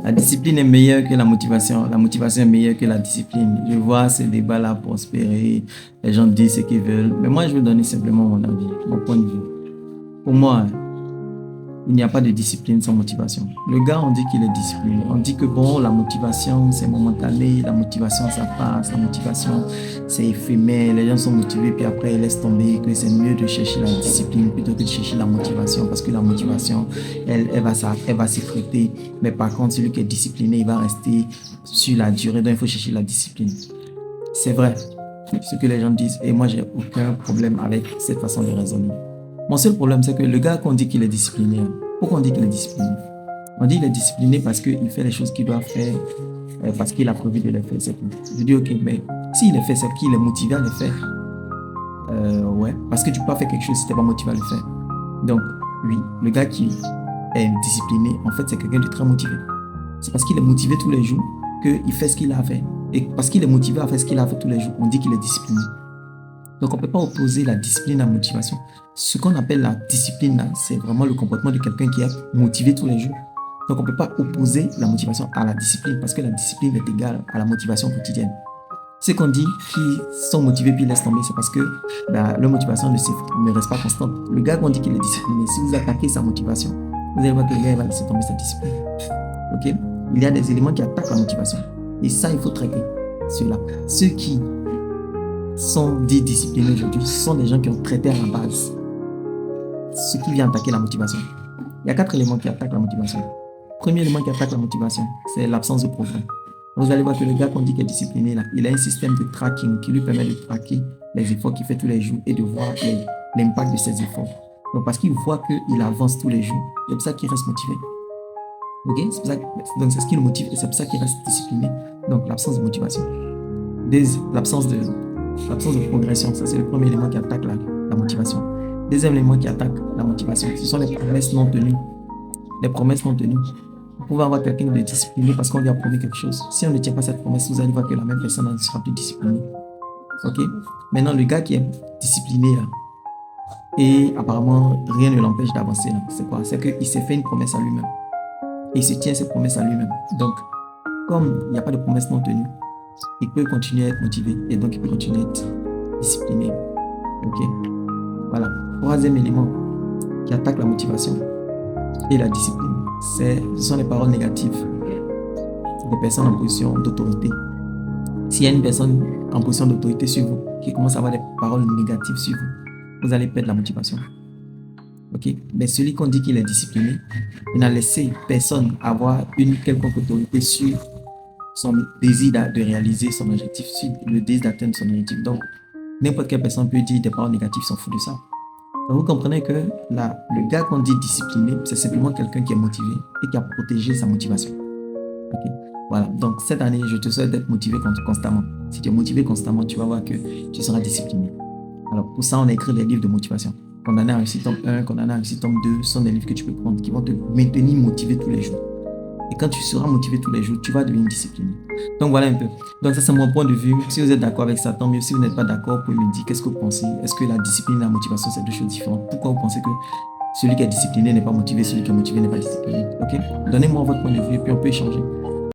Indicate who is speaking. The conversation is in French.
Speaker 1: La discipline est meilleure que la motivation. La motivation est meilleure que la discipline. Je vois ces débats-là prospérer. Les gens disent ce qu'ils veulent. Mais moi, je vais donner simplement mon avis, mon point de vue. Pour moi, il n'y a pas de discipline sans motivation. Le gars, on dit qu'il est discipliné. On dit que bon, la motivation, c'est momentané. La motivation, ça passe. La motivation, c'est éphémère. Les gens sont motivés, puis après, ils laissent tomber. Que c'est mieux de chercher la discipline plutôt que de chercher la motivation. Parce que la motivation, elle va s'effriter. Mais par contre, celui qui est discipliné, il va rester sur la durée. Donc, il faut chercher la discipline. C'est vrai, ce que les gens disent. Et moi, j'ai aucun problème avec cette façon de raisonner. Mon seul problème, c'est que le gars qu'on dit qu'il est discipliné, pourquoi on dit qu'il est discipliné? On dit qu'il est discipliné parce qu'il fait les choses qu'il doit faire, parce qu'il a prévu de les faire, c'est tout. Je dis, ok, mais s'il les fait, c'est qu'il est motivé à les faire. Ouais, parce que tu peux pas faire quelque chose si tu n'es pas motivé à le faire. Donc, oui, le gars qui est discipliné, en fait, c'est quelqu'un de très motivé. C'est parce qu'il est motivé tous les jours qu'il fait ce qu'il a à faire. Et parce qu'il est motivé à faire ce qu'il a à faire tous les jours, on dit qu'il est discipliné. Donc, on ne peut pas opposer la discipline à la motivation. Ce qu'on appelle la discipline, c'est vraiment le comportement de quelqu'un qui est motivé tous les jours. Donc, on ne peut pas opposer la motivation à la discipline parce que la discipline est égale à la motivation quotidienne. Ce qu'on dit qui sont motivés puis laissent tomber, c'est parce que leur motivation ne reste pas constante. Le gars qu'on dit qu'il est discipliné, si vous attaquez sa motivation, vous allez voir que le gars va laisser tomber sa discipline. Ok? Il y a des éléments qui attaquent la motivation. Et ça, il faut traiter ceux-là. Ceux qui sont dits disciplinés aujourd'hui, ce sont des gens qui ont traité à la base ce qui vient attaquer la motivation. Il y a 4 éléments qui attaquent la motivation. Le premier élément qui attaque la motivation, c'est l'absence de progrès. Vous allez voir que le gars qu'on dit qu'il est discipliné, là, il a un système de tracking qui lui permet de traquer les efforts qu'il fait tous les jours et de voir l'impact de ses efforts. Donc, parce qu'il voit qu'il avance tous les jours, c'est pour ça qu'il reste motivé. Ok? Donc, c'est ce qui le motive et c'est pour ça qu'il reste discipliné. Donc, l'absence de motivation. L'absence de progression, ça c'est le premier élément qui attaque la motivation. Deuxième élément qui attaque la motivation, ce sont les promesses non tenues. Les promesses non tenues. Vous pouvez avoir quelqu'un de discipliné parce qu'on lui a promis quelque chose. Si on ne tient pas cette promesse, vous allez voir que la même personne ne sera plus disciplinée. Ok? Maintenant, le gars qui est discipliné là, et apparemment rien ne l'empêche d'avancer là, c'est quoi? C'est qu'il s'est fait une promesse à lui-même. Et il se tient cette promesse à lui-même. Donc, comme il n'y a pas de promesse non tenue, il peut continuer à être motivé et donc il peut continuer à être discipliné. Ok? Voilà. Troisième élément qui attaque la motivation et la discipline, ce sont les paroles négatives des personnes en position d'autorité. S'il y a une personne en position d'autorité sur vous qui commence à avoir des paroles négatives sur vous, vous allez perdre la motivation. Ok? Mais celui qu'on dit qu'il est discipliné, il n'a laissé personne avoir une quelconque autorité sur son désir de réaliser son objectif, sur le désir d'atteindre son objectif. Donc, n'importe quelle personne peut dire des paroles négatives, s'en fout de ça. Donc, vous comprenez que le gars qu'on dit discipliné, c'est simplement quelqu'un qui est motivé et qui a protégé sa motivation. Okay? Voilà. Donc, cette année, je te souhaite d'être motivé constamment. Si tu es motivé constamment, tu vas voir que tu seras discipliné. Alors, pour ça, on a écrit des livres de motivation. Condamné à réussir tome 1, Condamné à réussir tome 2, ce sont des livres que tu peux prendre qui vont te maintenir motivé tous les jours. Et quand tu seras motivé tous les jours, tu vas devenir discipliné. Donc voilà un peu. Donc ça c'est mon point de vue. Si vous êtes d'accord avec ça, tant mieux. Si vous n'êtes pas d'accord, vous pouvez me dire qu'est-ce que vous pensez. Est-ce que la discipline et la motivation c'est deux choses différentes? Pourquoi vous pensez que celui qui est discipliné n'est pas motivé, celui qui est motivé n'est pas discipliné? Ok? Donnez-moi votre point de vue et puis on peut échanger.